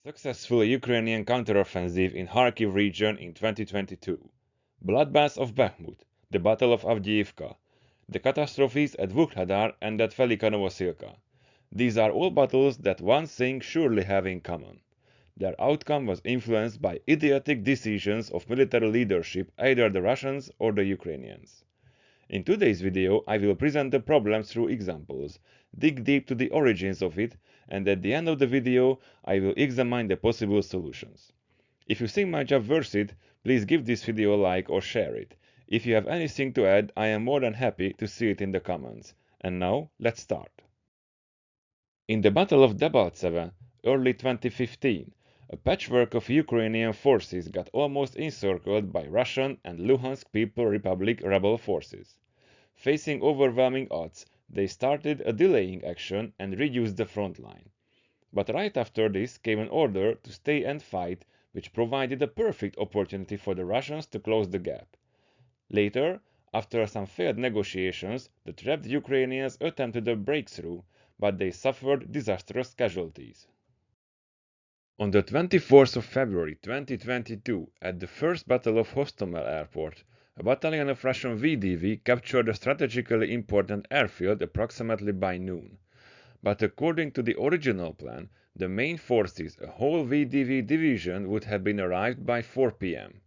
Successful Ukrainian counteroffensive in Kharkiv region in 2022, Bloodbath of Bakhmut, the Battle of Avdiivka, the catastrophes at Vuhledar and at Velika Novosilka. These are all battles that one thing surely have in common. Their outcome was influenced by idiotic decisions of military leadership, either the Russians or the Ukrainians. In today's video, I will present the problem through examples, dig deep to the origins of it, and at the end of the video, I will examine the possible solutions. If you think my job worth it, please give this video a like or share it. If you have anything to add, I am more than happy to see it in the comments. And now, let's start. In the Battle of Debaltseve, early 2015, a patchwork of Ukrainian forces got almost encircled by Russian and Luhansk People Republic rebel forces. Facing overwhelming odds, they started a delaying action and reduced the front line. But right after this came an order to stay and fight, which provided a perfect opportunity for the Russians to close the gap. Later, after some failed negotiations, the trapped Ukrainians attempted a breakthrough, but they suffered disastrous casualties. On the 24th of February 2022, at the First Battle of Hostomel Airport, a battalion of Russian VDV captured a strategically important airfield approximately by noon. But according to the original plan, the main forces, a whole VDV division, would have been arrived by 4 p.m.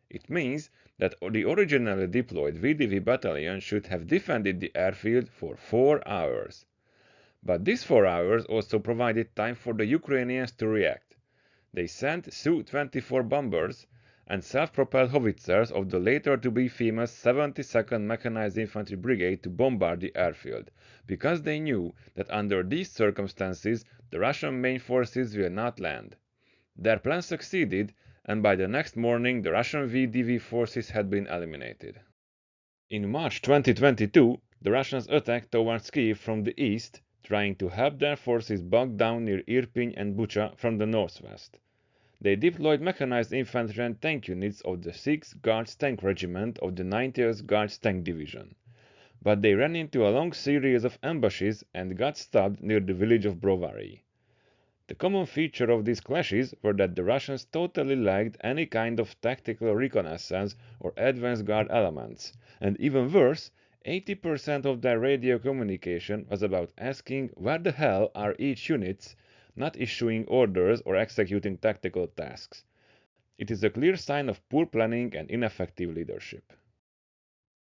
It means that the originally deployed VDV battalion should have defended the airfield for 4 hours. But these 4 hours also provided time for the Ukrainians to react. They sent Su-24 bombers and self-propelled howitzers of the later-to-be famous 72nd Mechanized Infantry Brigade to bombard the airfield, because they knew that under these circumstances the Russian main forces will not land. Their plan succeeded, and by the next morning the Russian VDV forces had been eliminated. In March 2022, the Russians attacked towards Kiev from the east, trying to help their forces bogged down near Irpin and Bucha from the northwest. They deployed mechanized infantry and tank units of the 6th Guards Tank Regiment of the 90th Guards Tank Division. But they ran into a long series of ambushes and got stopped near the village of Brovary. The common feature of these clashes were that the Russians totally lacked any kind of tactical reconnaissance or advance guard elements, and even worse, 80% of their radio communication was about asking where the hell are each units, not issuing orders or executing tactical tasks. It is a clear sign of poor planning and ineffective leadership.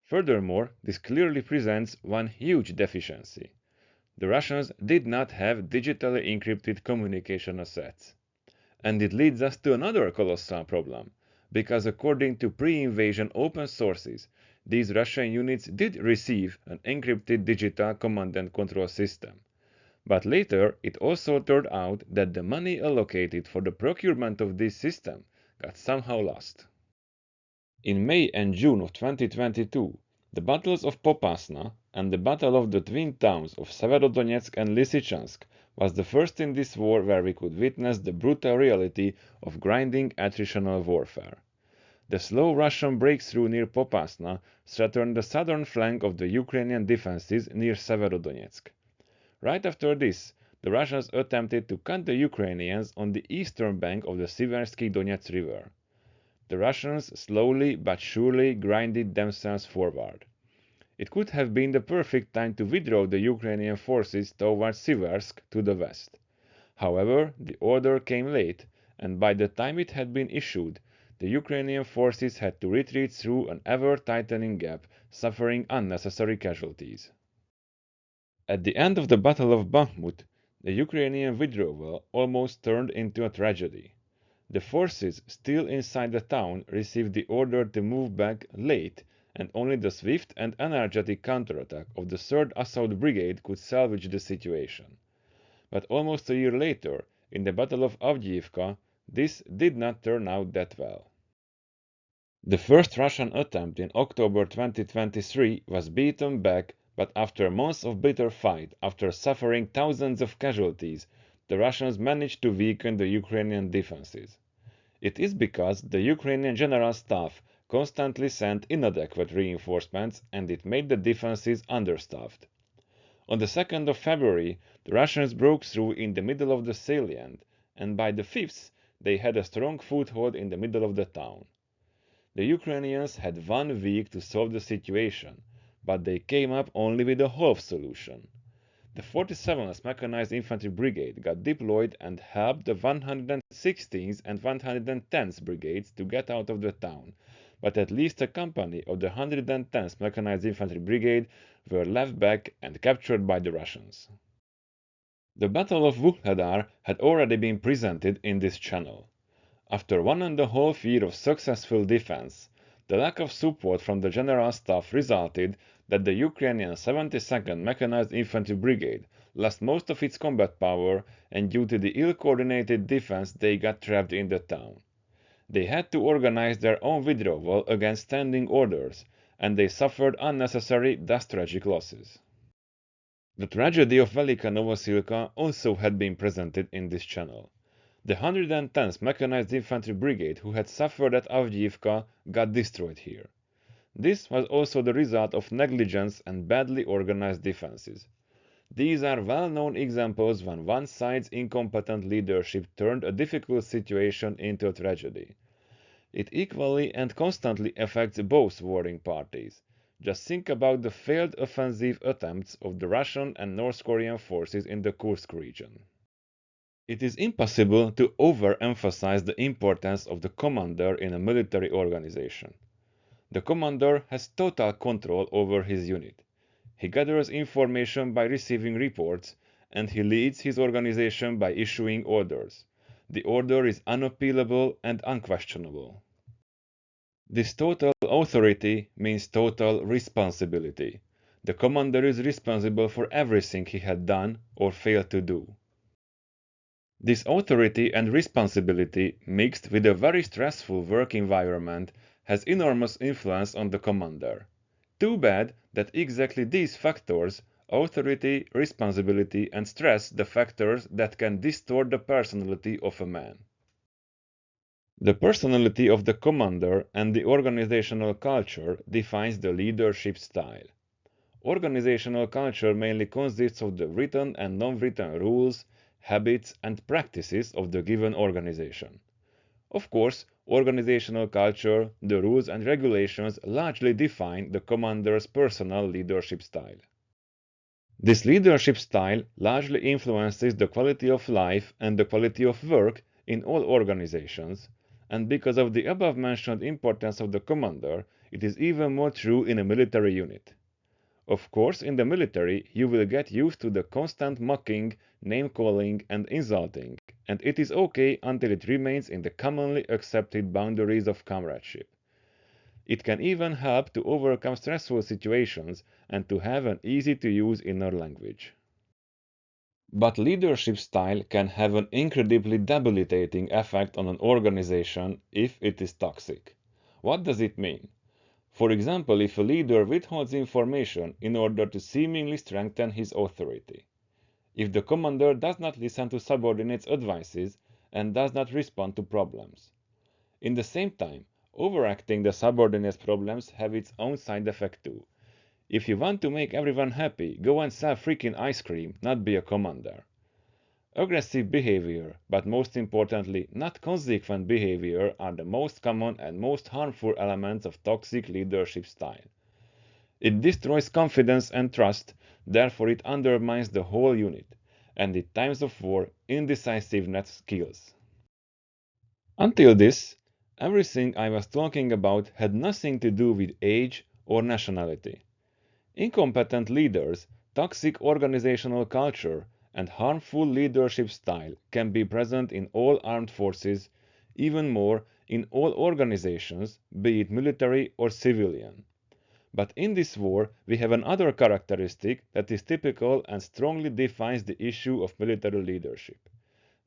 Furthermore, this clearly presents one huge deficiency. The Russians did not have digitally encrypted communication assets. And it leads us to another colossal problem, because according to pre-invasion open sources, these Russian units did receive an encrypted digital command and control system. But later, it also turned out that the money allocated for the procurement of this system got somehow lost. In May and June of 2022, the battles of Popasna and the Battle of the twin towns of Severodonetsk and Lysychansk was the first in this war where we could witness the brutal reality of grinding attritional warfare. The slow Russian breakthrough near Popasna threatened the southern flank of the Ukrainian defenses near Severodonetsk. Right after this, the Russians attempted to cut the Ukrainians on the eastern bank of the Siversky Donets River. The Russians slowly but surely grinded themselves forward. It could have been the perfect time to withdraw the Ukrainian forces towards Siversk to the west. However, the order came late, and by the time it had been issued, the Ukrainian forces had to retreat through an ever-tightening gap, suffering unnecessary casualties. At the end of the Battle of Bakhmut, the Ukrainian withdrawal almost turned into a tragedy. The forces still inside the town received the order to move back late, and only the swift and energetic counterattack of the 3rd Assault Brigade could salvage the situation. But almost a year later, in the Battle of Avdiivka, this did not turn out that well. The first Russian attempt in October 2023 was beaten back, but after months of bitter fight, after suffering thousands of casualties, the Russians managed to weaken the Ukrainian defenses. It is because the Ukrainian General Staff constantly sent inadequate reinforcements, and it made the defenses understaffed. On the 2nd of February, the Russians broke through in the middle of the salient, and by the 5th they had a strong foothold in the middle of the town. The Ukrainians had 1 week to solve the situation, but they came up only with a half solution. The 47th Mechanized Infantry Brigade got deployed and helped the 116th and 110th Brigades to get out of the town, but at least a company of the 110th Mechanized Infantry Brigade were left back and captured by the Russians. The Battle of Vuhledar had already been presented in this channel. After 1.5 years of successful defense, the lack of support from the General Staff resulted that the Ukrainian 72nd Mechanized Infantry Brigade lost most of its combat power, and due to the ill-coordinated defense they got trapped in the town. They had to organize their own withdrawal against standing orders, and they suffered unnecessary, thus tragic losses. The tragedy of Velika Novosilka also had been presented in this channel. The 110th Mechanized Infantry Brigade, who had suffered at Avdiivka, got destroyed here. This was also the result of negligence and badly organized defenses. These are well-known examples when one side's incompetent leadership turned a difficult situation into a tragedy. It equally and constantly affects both warring parties. Just think about the failed offensive attempts of the Russian and North Korean forces in the Kursk region. It is impossible to overemphasize the importance of the commander in a military organization. The commander has total control over his unit. He gathers information by receiving reports, and he leads his organization by issuing orders. The order is unappealable and unquestionable. This total authority means total responsibility. The commander is responsible for everything he had done or failed to do. This authority and responsibility, mixed with a very stressful work environment, has enormous influence on the commander. Too bad that exactly these factors, authority, responsibility, and stress, the factors that can distort the personality of a man. The personality of the commander and the organizational culture defines the leadership style. Organizational culture mainly consists of the written and non-written rules, habits, and practices of the given organization. Of course, organizational culture, the rules and regulations largely define the commander's personal leadership style. This leadership style largely influences the quality of life and the quality of work in all organizations, and because of the above-mentioned importance of the commander, it is even more true in a military unit. Of course, in the military, you will get used to the constant mocking, name-calling, and insulting, and it is okay until it remains in the commonly accepted boundaries of comradeship. It can even help to overcome stressful situations and to have an easy-to-use inner language. But leadership style can have an incredibly debilitating effect on an organization if it is toxic. What does it mean? For example, if a leader withholds information in order to seemingly strengthen his authority. If the commander does not listen to subordinates' advices and does not respond to problems. In the same time, overacting the subordinates' problems have its own side effect too. If you want to make everyone happy, go and sell freaking ice cream, not be a commander. Aggressive behavior, but most importantly, not consequent behavior, are the most common and most harmful elements of toxic leadership style. It destroys confidence and trust, therefore it undermines the whole unit, and in times of war, indecisiveness kills. Until this, everything I was talking about had nothing to do with age or nationality. Incompetent leaders, toxic organizational culture, and harmful leadership style can be present in all armed forces, even more in all organizations, be it military or civilian. But in this war, we have another characteristic that is typical and strongly defines the issue of military leadership.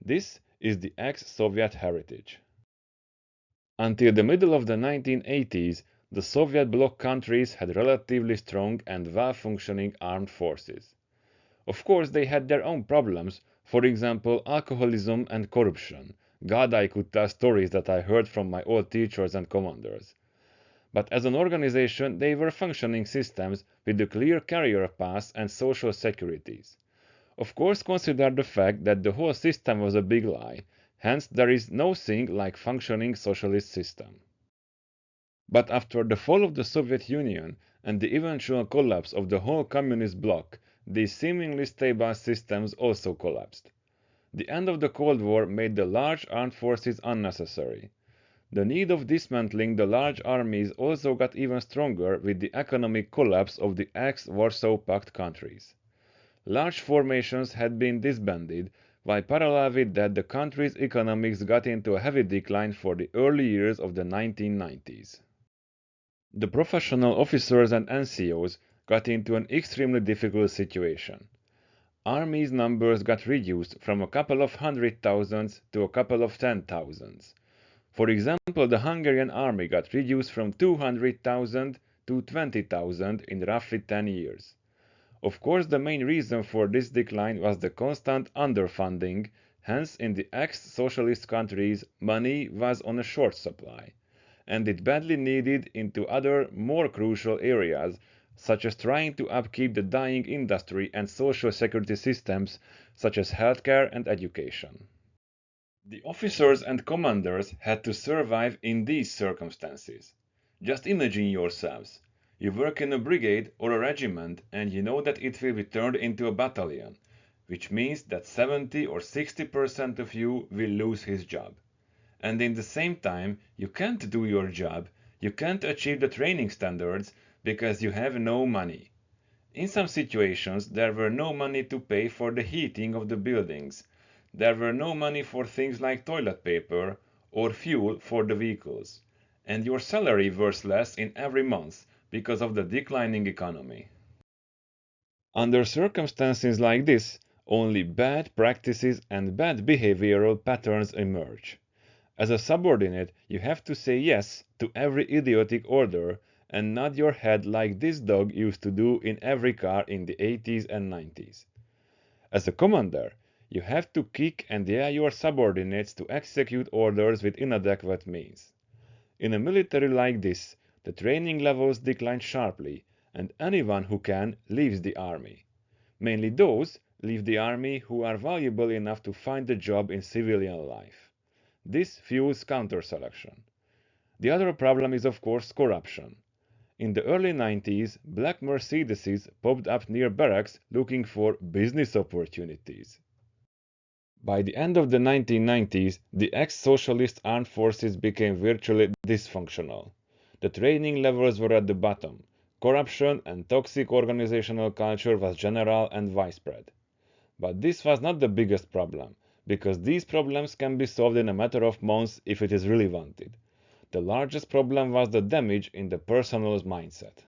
This is the ex-Soviet heritage. Until the middle of the 1980s, the Soviet bloc countries had relatively strong and well-functioning armed forces. Of course, they had their own problems, for example, alcoholism and corruption. God, I could tell stories that I heard from my old teachers and commanders. But as an organization, they were functioning systems with a clear career paths and social securities. Of course, consider the fact that the whole system was a big lie, Hence, there is no thing like functioning socialist system. But after the fall of the Soviet Union and the eventual collapse of the whole communist bloc, these seemingly stable systems also collapsed. The end of the Cold War made the large armed forces unnecessary. The need of dismantling the large armies also got even stronger with the economic collapse of the ex-Warsaw Pact countries. Large formations had been disbanded, while parallel with that the country's economics got into a heavy decline for the early years of the 1990s. The professional officers and NCOs got into an extremely difficult situation. Armies' numbers got reduced from a couple of 100,000 to a couple of 10,000. For example, the Hungarian army got reduced from 200,000 to 20,000 in roughly 10 years. Of course, the main reason for this decline was the constant underfunding, hence in the ex-socialist countries money was on a short supply, and it badly needed into other more crucial areas, such as trying to upkeep the dying industry and social security systems such as healthcare and education. The officers and commanders had to survive in these circumstances. Just imagine yourselves. You work in a brigade or a regiment and you know that it will be turned into a battalion, which means that 70 or 60% of you will lose his job. And in the same time, you can't do your job, you can't achieve the training standards because you have no money. In some situations, there were no money to pay for the heating of the buildings. There were no money for things like toilet paper or fuel for the vehicles. And your salary was less in every month because of the declining economy. Under circumstances like this, only bad practices and bad behavioral patterns emerge. As a subordinate, you have to say yes to every idiotic order and nod your head like this dog used to do in every car in the 80s and 90s. As a commander, you have to kick and yell your subordinates to execute orders with inadequate means. In a military like this, the training levels decline sharply, and anyone who can leaves the army. Mainly those leave the army who are valuable enough to find a job in civilian life. This fuels counter-selection. The other problem is of course corruption. In the early 90s, black Mercedeses popped up near barracks looking for business opportunities. By the end of the 1990s, the ex-socialist armed forces became virtually dysfunctional. The training levels were at the bottom. Corruption and toxic organizational culture was general and widespread. But this was not the biggest problem, because these problems can be solved in a matter of months if it is really wanted. The largest problem was the damage in the personal's mindset.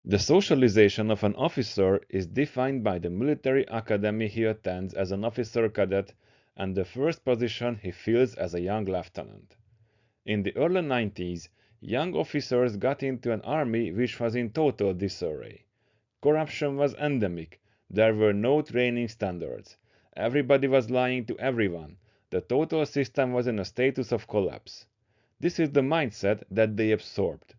The socialization of an officer is defined by the military academy he attends as an officer cadet and the first position he fills as a young lieutenant. In the early 90s, young officers got into an army which was in total disarray. Corruption was endemic, there were no training standards, everybody was lying to everyone, the total system was in a status of collapse. This is the mindset that they absorbed.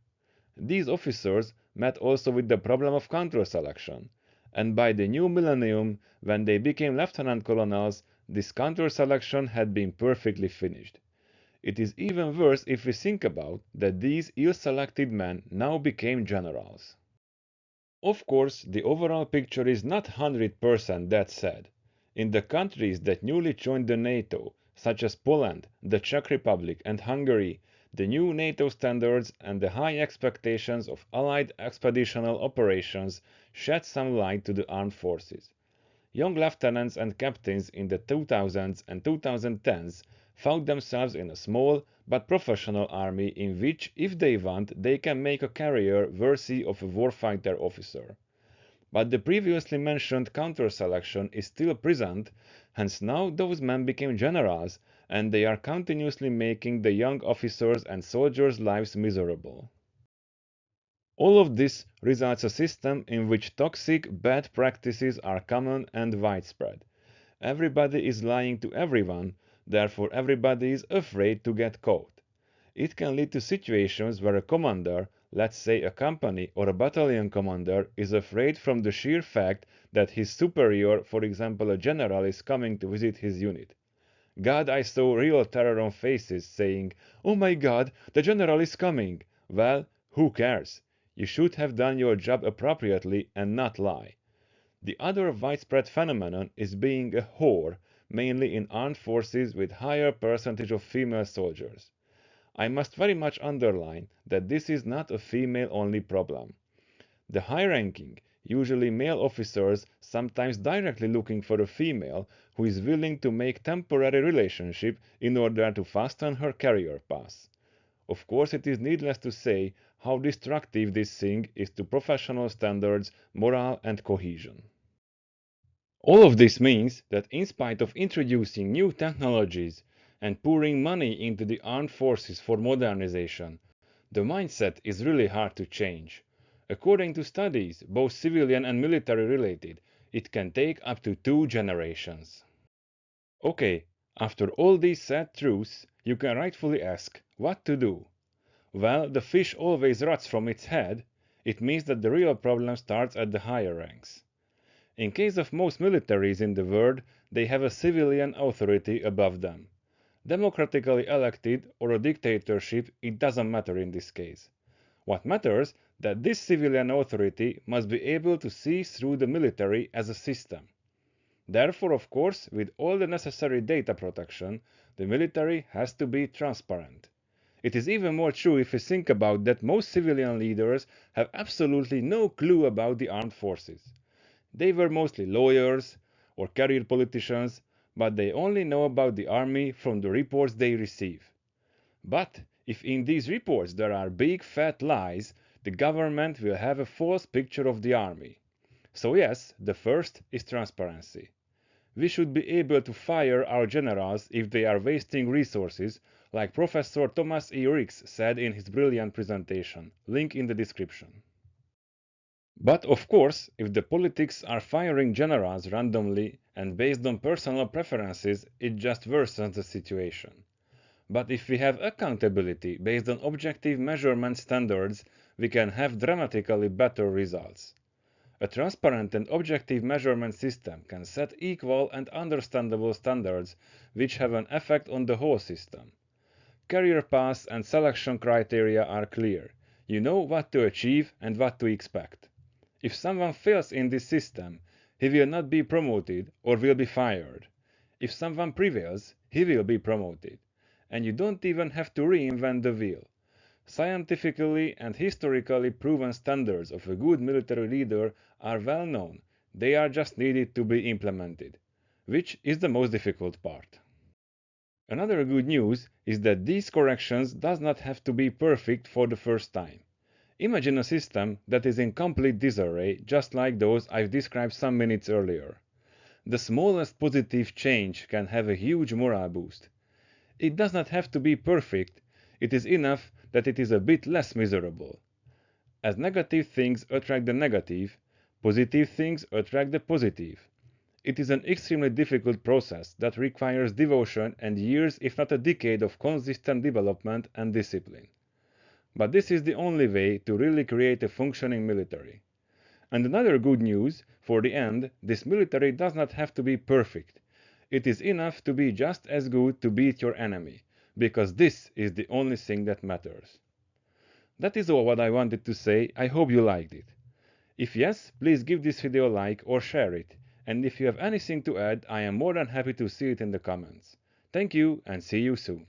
These officers met also with the problem of counter-selection, and by the new millennium, when they became lieutenant colonels, this counter-selection had been perfectly finished. It is even worse if we think about that these ill-selected men now became generals. Of course, the overall picture is not 100% that sad. In the countries that newly joined the NATO, such as Poland, the Czech Republic and Hungary, the new NATO standards and the high expectations of Allied expeditional operations shed some light to the armed forces. Young lieutenants and captains in the 2000s and 2010s found themselves in a small but professional army in which, if they want, they can make a career worthy of a warfighter officer. But the previously mentioned counter-selection is still present, hence now those men became generals, and they are continuously making the young officers and soldiers' lives miserable. All of this results a system in which toxic, bad practices are common and widespread. Everybody is lying to everyone, therefore everybody is afraid to get caught. It can lead to situations where a commander, let's say a company or a battalion commander, is afraid from the sheer fact that his superior, for example a general, is coming to visit his unit. God, I saw real terror on faces saying, "Oh my God, the general is coming." Well, who cares? You should have done your job appropriately and not lie. The other widespread phenomenon is being a whore, mainly in armed forces with higher percentage of female soldiers. I must very much underline that this is not a female-only problem. The high-ranking, usually male officers sometimes directly looking for a female who is willing to make temporary relationship in order to fasten her career path. Of course, it is needless to say how destructive this thing is to professional standards, morale and cohesion. All of this means that in spite of introducing new technologies and pouring money into the armed forces for modernization, the mindset is really hard to change. According to studies, both civilian and military related, it can take up to 2 generations. Okay, after all these sad truths, you can rightfully ask, what to do? Well, the fish always rots from its head. It means that the real problem starts at the higher ranks. In case of most militaries in the world, they have a civilian authority above them. Democratically elected or a dictatorship, it doesn't matter in this case. What matters that this civilian authority must be able to see through the military as a system. Therefore, of course, with all the necessary data protection, the military has to be transparent. It is even more true if you think about that most civilian leaders have absolutely no clue about the armed forces. They were mostly lawyers or career politicians, but they only know about the army from the reports they receive. But if in these reports there are big fat lies, the government will have a false picture of the army. So yes, the first is transparency. We should be able to fire our generals if they are wasting resources, like Professor Thomas E. Ricks said in his brilliant presentation. Link in the description. But of course, if the politics are firing generals randomly and based on personal preferences, it just worsens the situation. But if we have accountability based on objective measurement standards, we can have dramatically better results. A transparent and objective measurement system can set equal and understandable standards which have an effect on the whole system. Career paths and selection criteria are clear. You know what to achieve and what to expect. If someone fails in this system, he will not be promoted or will be fired. If someone prevails, he will be promoted. And you don't even have to reinvent the wheel. Scientifically and historically proven standards of a good military leader are well known. They are just needed to be implemented, which is the most difficult part. Another good news is that these corrections does not have to be perfect for the first time. Imagine a system that is in complete disarray, just like those I've described some minutes earlier. The smallest positive change can have a huge morale boost. It does not have to be perfect, it is enough that it is a bit less miserable. As negative things attract the negative, positive things attract the positive. It is an extremely difficult process that requires devotion and years, if not a decade, of consistent development and discipline. But this is the only way to really create a functioning military. And another good news, for the end, this military does not have to be perfect. It is enough to be just as good to beat your enemy, because this is the only thing that matters. That is all what I wanted to say. I hope you liked it. If yes, please give this video a like or share it. And if you have anything to add, I am more than happy to see it in the comments. Thank you and see you soon.